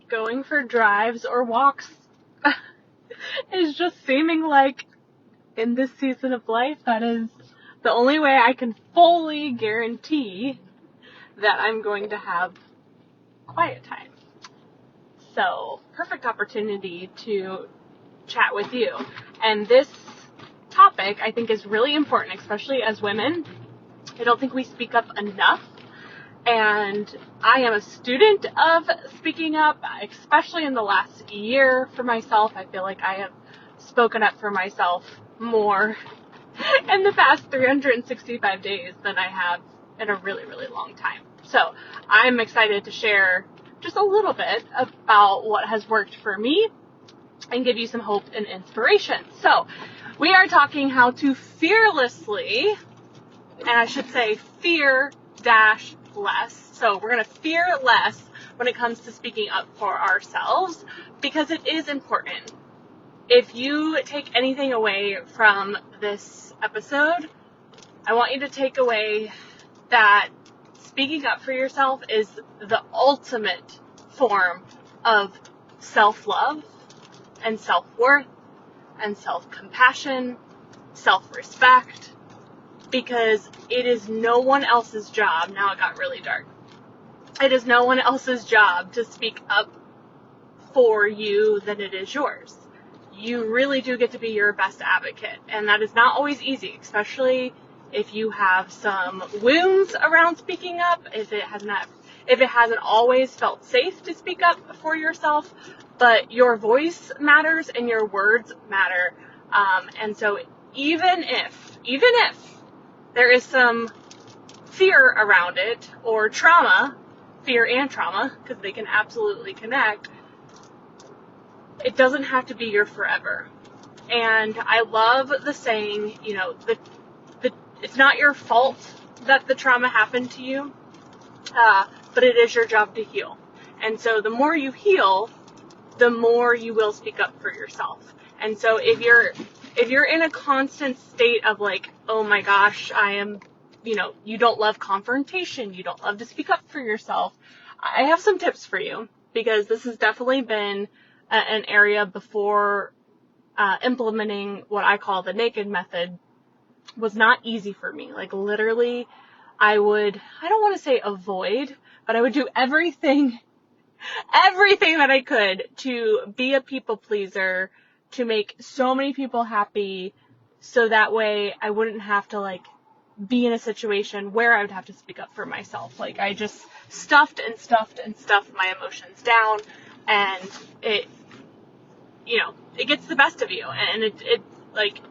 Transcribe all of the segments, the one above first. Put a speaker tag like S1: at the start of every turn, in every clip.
S1: going for drives or walks is just seeming like in this season of life, that is the only way I can fully guarantee that I'm going to have quiet time. So, perfect opportunity to chat with you. And this topic, I think, is really important, especially as women. I don't think we speak up enough. And I am a student of speaking up, especially in the last year for myself. I feel like I have spoken up for myself more in the past 365 days than I have in a really, really long time. So I'm excited to share just a little bit about what has worked for me and give you some hope and inspiration. So we are talking how to fearlessly, and I should say fear-less. So we're going to fear less when it comes to speaking up for ourselves, because it is important. If you take anything away from this episode, I want you to take away that speaking up for yourself is the ultimate form of self-love and self-worth and self-compassion, self-respect, because it is no one else's job. Now it got really dark. It is no one else's job to speak up for you than it is yours. You really do get to be your best advocate, and that is not always easy, especially if you have some wounds around speaking up, if it hasn't always felt safe to speak up for yourself. But your voice matters and your words matter. And so even if there is some fear around it, or trauma, fear and trauma, because they can absolutely connect, it doesn't have to be your forever. And I love the saying, it's not your fault that the trauma happened to you, but it is your job to heal. And so the more you heal, the more you will speak up for yourself. And so if you're in a constant state of like, oh my gosh, you don't love confrontation, you don't love to speak up for yourself, I have some tips for you, because this has definitely been an area before implementing what I call the naked method was not easy for me. Like literally, I don't want to say avoid, but I would do everything that I could to be a people pleaser, to make so many people happy, so that way I wouldn't have to be in a situation where I would have to speak up for myself. Like I just stuffed my emotions down, and it gets the best of you, and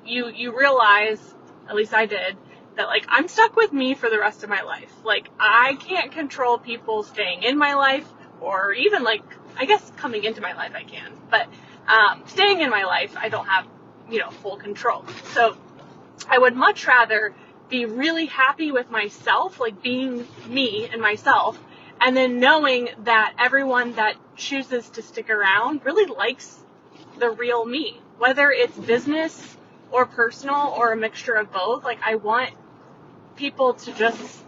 S1: you realize, at least I did, that I'm stuck with me for the rest of my life. I can't control people staying in my life, or even I guess coming into my life I can, but staying in my life I don't have full control. So I would much rather be really happy with myself, being me and myself, and then knowing that everyone that chooses to stick around really likes the real me, whether it's business or personal or a mixture of both. I want people to just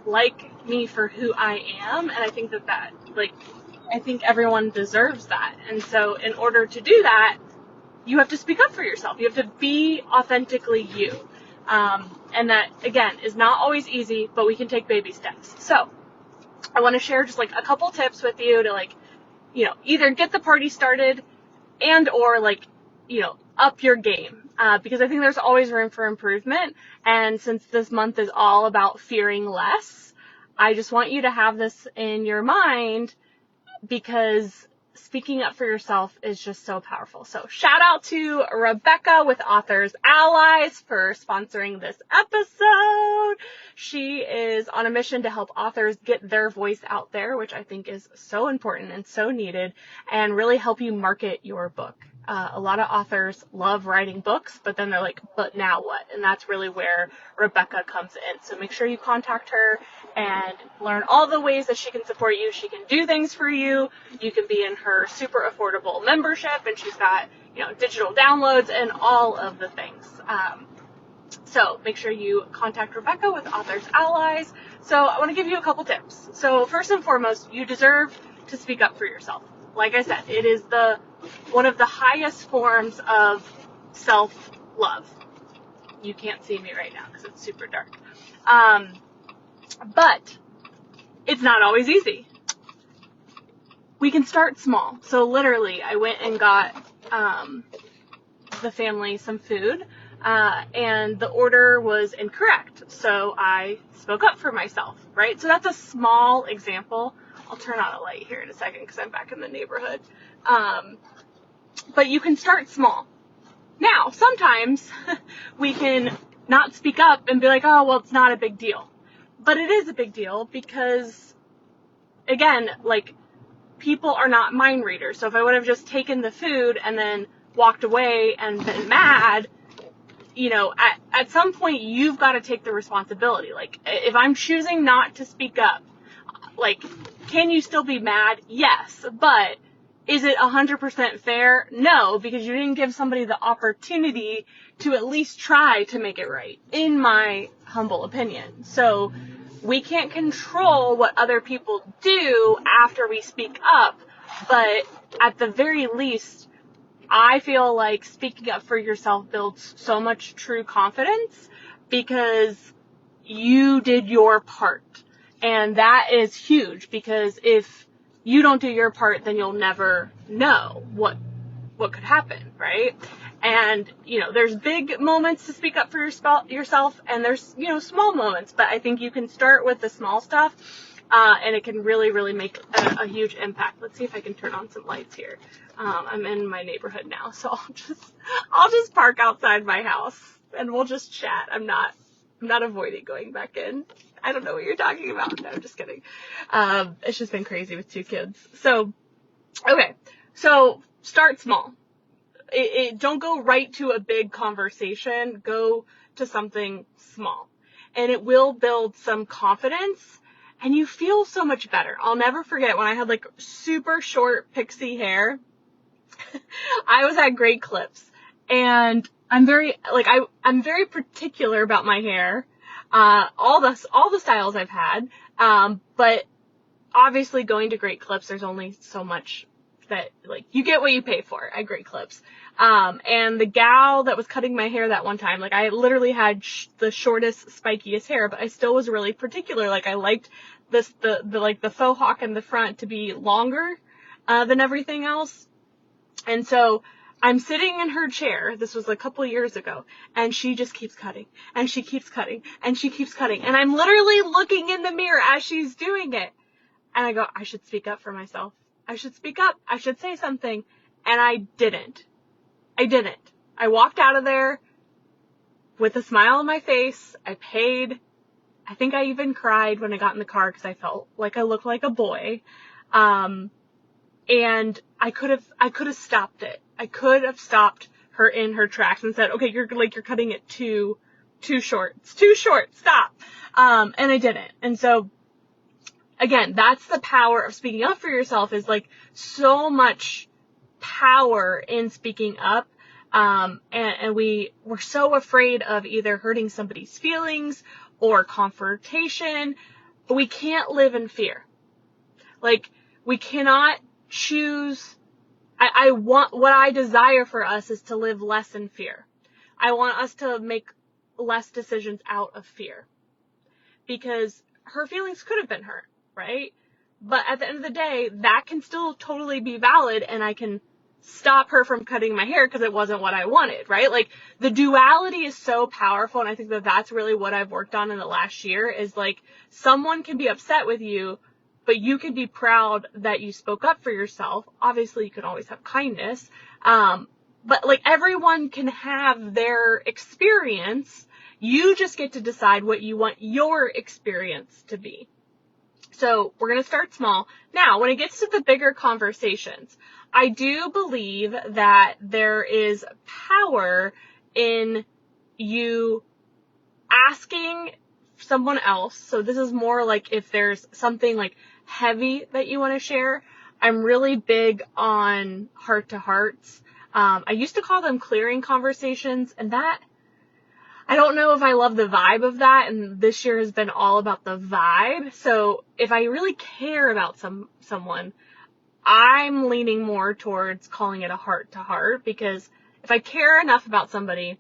S1: like me for who I am, and I think that I think everyone deserves that. And so in order to do that, you have to speak up for yourself. You have to be authentically you. And that, again, is not always easy, but we can take baby steps. So I want to share just a couple tips with you to either get the party started and or up your game. Because I think there's always room for improvement. And since this month is all about fearing less, I just want you to have this in your mind, because speaking up for yourself is just so powerful. So shout out to Rebecca with Authors Allies for sponsoring this episode. She is on a mission to help authors get their voice out there, which I think is so important and so needed, and really help you market your book. A lot of authors love writing books, but then they're like, but now what? And that's really where Rebecca comes in. So make sure you contact her and learn all the ways that she can support you. She can do things for you. You can be in her super affordable membership, and she's got, digital downloads and all of the things. So make sure you contact Rebecca with Authors Allies. So I want to give you a couple tips. So first and foremost, you deserve to speak up for yourself. like I said, it is one of the highest forms of self-love. You can't see me right now because it's super dark. But it's not always easy. We can start small. So literally, I went and got the family some food, and the order was incorrect. So I spoke up for myself, right? So that's a small example. I'll turn on a light here in a second because I'm back in the neighborhood. But you can start small. Now, sometimes we can not speak up and be like, oh, well, it's not a big deal. But it is a big deal because, again, like, people are not mind readers. So if I would have just taken the food and then walked away and been mad, you know, at some point you've got to take the responsibility. Like, if I'm choosing not to speak up, like, can you still be mad? Yes. But is it 100% fair? No, because you didn't give somebody the opportunity to at least try to make it right, in my humble opinion. So we can't control what other people do after we speak up, but at the very least, I feel like speaking up for yourself builds so much true confidence because you did your part. And that is huge, because if you don't do your part, then you'll never know what could happen, right? And, you know, there's big moments to speak up for yourself, and there's, you know, small moments, but I think you can start with the small stuff, and it can really, really make a huge impact. Let's see if I can turn on some lights here. I'm in my neighborhood now, so I'll just park outside my house and we'll just chat. I'm not avoiding going back in. I don't know what you're talking about. No, I'm just kidding. It's just been crazy with 2 kids. So, okay. So start small. Don't go right to a big conversation. Go to something small, and it will build some confidence, and you feel so much better. I'll never forget when I had like super short pixie hair. I was at Great Clips, and I'm very particular about my hair. All the styles I've had. But obviously going to Great Clips, there's only so much that, like, you get what you pay for at Great Clips. And the gal that was cutting my hair that one time, like, I literally had the shortest, spikiest hair, but I still was really particular. Like, I liked the faux hawk in the front to be longer, than everything else. And so I'm sitting in her chair, this was a couple of years ago, and she just keeps cutting, and she keeps cutting, and she keeps cutting, and I'm literally looking in the mirror as she's doing it, and I go, I should speak up for myself. I should speak up. I should say something. And I didn't. I walked out of there with a smile on my face. I paid. I think I even cried when I got in the car because I felt like I looked like a boy. And I could have stopped it. I could have stopped her in her tracks and said, okay, you're cutting it too short. It's too short. Stop. And I didn't. And so, again, that's the power of speaking up for yourself, is like so much power in speaking up. And we're so afraid of either hurting somebody's feelings or confrontation, but we can't live in fear. Like, we cannot choose. What I desire for us is to live less in fear. I want us to make less decisions out of fear, because her feelings could have been hurt, right? But at the end of the day, that can still totally be valid, and I can stop her from cutting my hair because it wasn't what I wanted, right? Like, the duality is so powerful, and I think that that's really what I've worked on in the last year, is like, someone can be upset with you, but you can be proud that you spoke up for yourself. Obviously, you can always have kindness, but like, everyone can have their experience. You just get to decide what you want your experience to be. So we're going to start small. Now, when it gets to the bigger conversations, I do believe that there is power in you asking someone else. So this is more like if there's something like heavy that you want to share. I'm really big on heart-to-hearts. I used to call them clearing conversations, and that, I don't know if I love the vibe of that, and this year has been all about the vibe. So if I really care about someone, I'm leaning more towards calling it a heart-to-heart, because if I care enough about somebody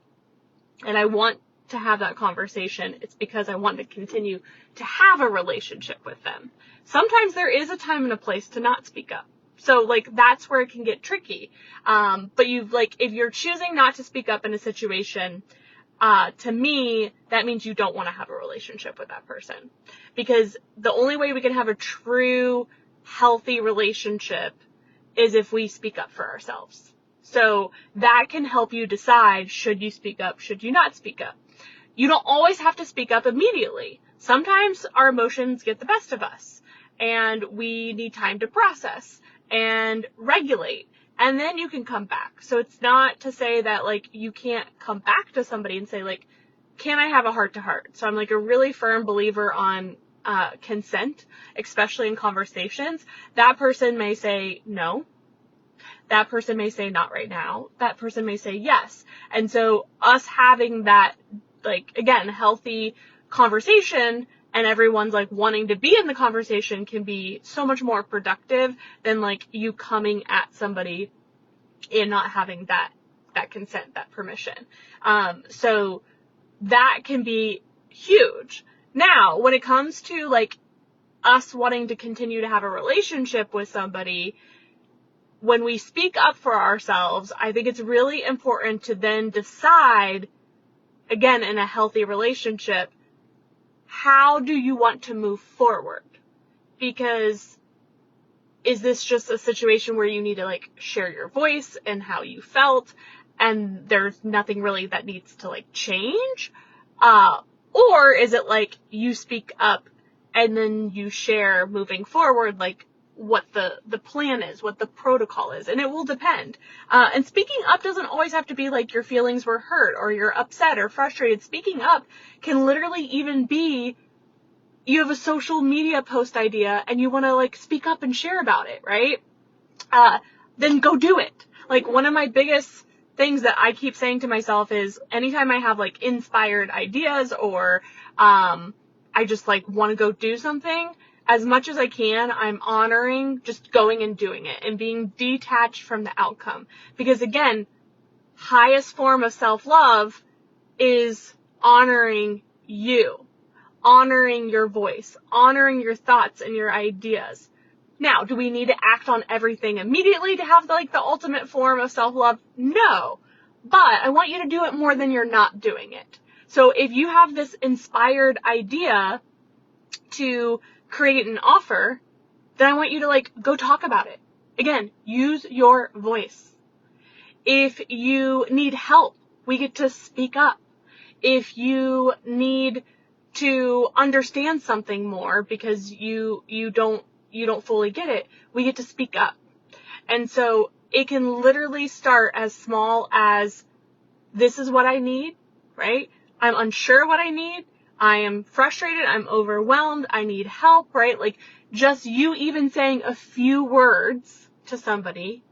S1: and I want to have that conversation, it's because I want to continue to have a relationship with them. Sometimes there is a time and a place to not speak up. So, like, that's where it can get tricky. But if you're choosing not to speak up in a situation, to me, that means you don't want to have a relationship with that person. Because the only way we can have a true, healthy relationship is if we speak up for ourselves. So that can help you decide, should you speak up, should you not speak up? You don't always have to speak up immediately. Sometimes our emotions get the best of us, and we need time to process and regulate, and then you can come back. So it's not to say that, like, you can't come back to somebody and say, like, can I have a heart-to-heart? So I'm, like, a really firm believer on consent, especially in conversations. That person may say no. That person may say not right now. That person may say yes. And so us having that, like, again, healthy conversation, and everyone's, like, wanting to be in the conversation, can be so much more productive than, like, you coming at somebody and not having that consent, that permission. So that can be huge. Now, when it comes to, like, us wanting to continue to have a relationship with somebody, when we speak up for ourselves, I think it's really important to then decide, again, in a healthy relationship, how do you want to move forward? Because is this just a situation where you need to, like, share your voice and how you felt, and there's nothing really that needs to, like, change? Or is it like you speak up and then you share moving forward, like, what the plan is, what the protocol is, and it will depend. And speaking up doesn't always have to be like your feelings were hurt or you're upset or frustrated. Speaking up can literally even be, you have a social media post idea and you want to, like, speak up and share about it, right? Then go do it. Like, one of my biggest things that I keep saying to myself is, anytime I have, like, inspired ideas or I just, like, want to go do something, as much as I can, I'm honoring just going and doing it and being detached from the outcome. Because, again, highest form of self-love is honoring you, honoring your voice, honoring your thoughts and your ideas. Now, do we need to act on everything immediately to have, like, the ultimate form of self-love? No. But I want you to do it more than you're not doing it. So if you have this inspired idea to create an offer, then I want you to, like, go talk about it. Again, use your voice. If you need help, we get to speak up. If you need to understand something more because you don't fully get it, we get to speak up. And so it can literally start as small as, this is what I need, right? I'm unsure what I need. I am frustrated. I'm overwhelmed. I need help, right? Like, just you even saying a few words to somebody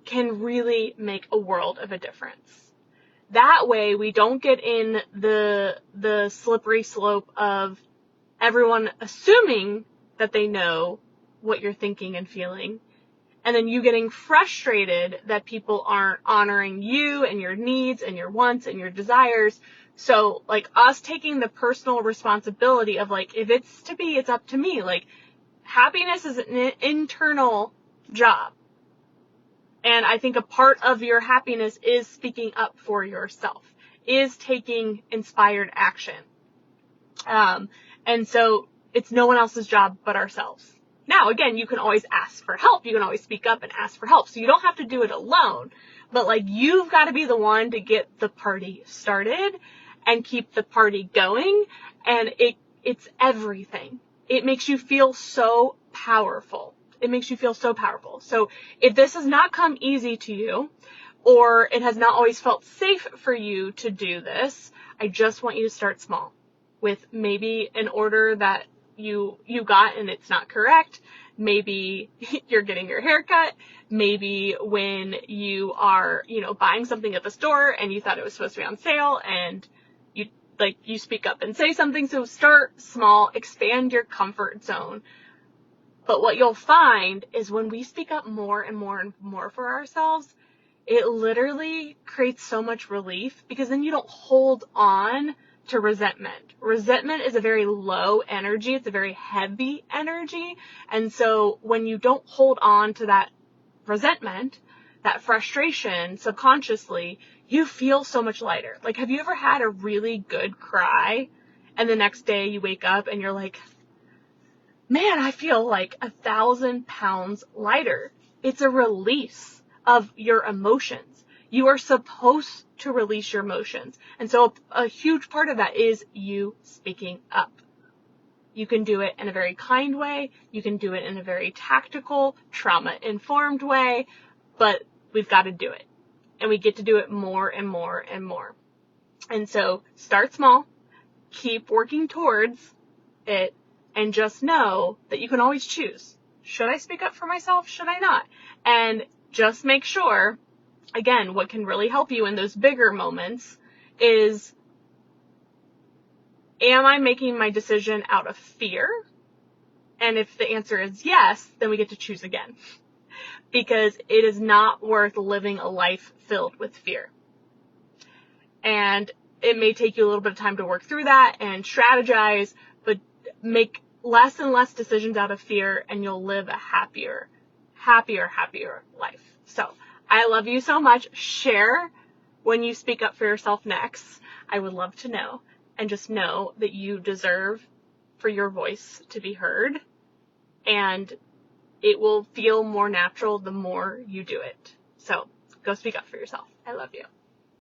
S1: can really make a world of a difference. That way we don't get in the slippery slope of everyone assuming that they know what you're thinking and feeling, and then you getting frustrated that people aren't honoring you and your needs and your wants and your desires. So, like, us taking the personal responsibility of, like, if it's to be, it's up to me. Like, happiness is an internal job. And I think a part of your happiness is speaking up for yourself, is taking inspired action. And so it's no one else's job but ourselves. Now, again, you can always ask for help. You can always speak up and ask for help. So you don't have to do it alone. But, like, you've got to be the one to get the party started and keep the party going. And it's everything. It makes you feel so powerful. It makes you feel so powerful. So if this has not come easy to you, or it has not always felt safe for you to do this, I just want you to start small with maybe an order that you got and it's not correct. Maybe you're getting your hair cut. Maybe when you are, buying something at the store and you thought it was supposed to be on sale and you speak up and say something. So start small, expand your comfort zone. But what you'll find is when we speak up more and more and more for ourselves, it literally creates so much relief, because then you don't hold on to resentment. Resentment is a very low energy. It's a very heavy energy. And so when you don't hold on to that resentment, that frustration subconsciously, you feel so much lighter. Like, have you ever had a really good cry and the next day you wake up and you're like, man, I feel like 1,000 pounds lighter. It's a release of your emotions. You are supposed to release your emotions. And so a huge part of that is you speaking up. You can do it in a very kind way. You can do it in a very tactical, trauma-informed way, but we've got to do it. And we get to do it more and more and more. And so start small, keep working towards it, and just know that you can always choose. Should I speak up for myself? Should I not? And just make sure, again, what can really help you in those bigger moments is, am I making my decision out of fear? And if the answer is yes, then we get to choose again. Because it is not worth living a life filled with fear. And it may take you a little bit of time to work through that and strategize, but make less and less decisions out of fear, and you'll live a happier life. So I love you so much. Share when you speak up for yourself next. I would love to know. And just know that you deserve for your voice to be heard. And it will feel more natural the more you do it. So go speak up for yourself. I love you.